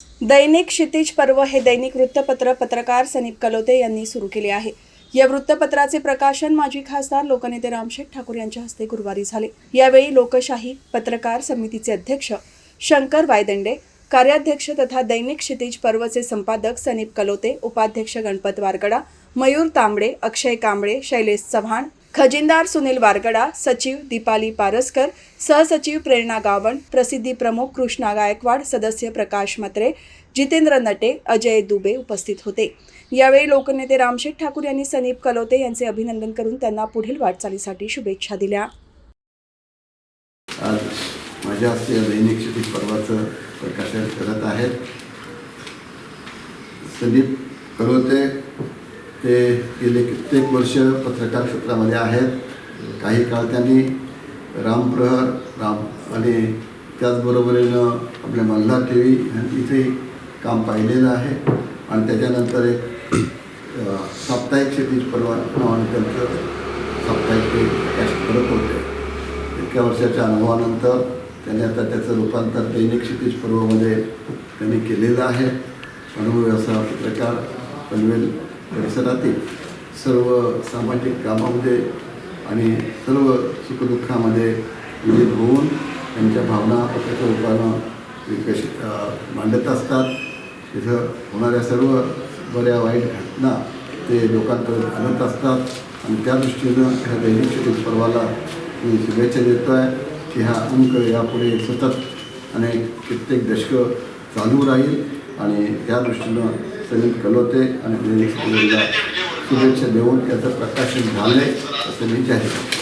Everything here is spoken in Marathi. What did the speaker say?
दैनिक क्षितिज पर्व हे दैनिक वृत्तपत्र पत्रकार सनीप कलोते यांनी सुरू केले आहे। या वृत्तपत्राचे प्रकाशन माजी खासदार लोकनेते रामशेठ ठाकूर यांच्या हस्ते गुरुवारी झाले। यावेळी लोकशाही पत्रकार समितीचे अध्यक्ष शंकर वायदंडे, कार्याध्यक्ष तथा दैनिक क्षितिज पर्वचे संपादक सनीप कलोते, उपाध्यक्ष गणपत वारगडा, मयूर तांबडे, अक्षय कांबळे, शैलेश चव्हाण, खजिनदार सुनील वारगडा, सचिव दीपाली पारसकर, सहसचिव प्रेरणा गावण, प्रसिद्धी प्रमुख कृष्णा गायकवाड, सदस्य प्रकाश मत्रे, जितेंद्र नटे, अजय दुबे उपस्थित होते। यावेळी लोकनेते रामशेठ ठाकूर यांनी सनीप कलोते यांचे अभिनंदन करून त्यांना पुढील वाटचालीसाठी शुभेच्छा दिल्या। आज माझ्या हस्ते दैनिक क्षितिज पर्वाचं प्रकाशन करत आहेत। सनीप कलोते ते गेले कित्येक वर्ष पत्रकार क्षेत्रामध्ये आहेत। काही काळ त्यांनी रामप्रहर आणि त्याचबरोबरीनं आपल्या मल्हार टीव्ही इथे काम पाहिलेलं आहे आणि त्याच्यानंतर एक साप्ताहिक क्षितिज पर्व नावाने त्यांचं साप्ताहिक ते प्रकाशित करत होते। इतक्या वर्षाच्या अनुभवानंतर त्यांनी आता त्याचं रूपांतर दैनिक क्षितिज पर्वमध्ये त्यांनी केलेलं आहे। अनुभवी असा पत्रकार पनवेल परिसरातील सर्व सामाजिक कामामध्ये आणि सर्व सुखदुःखामध्ये विलीन होऊन त्यांच्या भावना पत्रकार रूपानं विकसित मांडत असतात। तिथं होणाऱ्या सर्व बऱ्या वाईट घटना ते लोकांपर्यंत आणत असतात आणि त्या दृष्टीनं ह्या दैनिक क्षितिज पर्वाला मी शुभेच्छा देतो आहे की हा अंक यापुढे सतत आणि कित्येक दशकं चालू राहील आणि त्या दृष्टीनं सनीप कलोते आणि दैनिक क्षितिजला शुभेच्छा देऊन याचं प्रकाशन झालं आहे असं मी जाहीर करतो।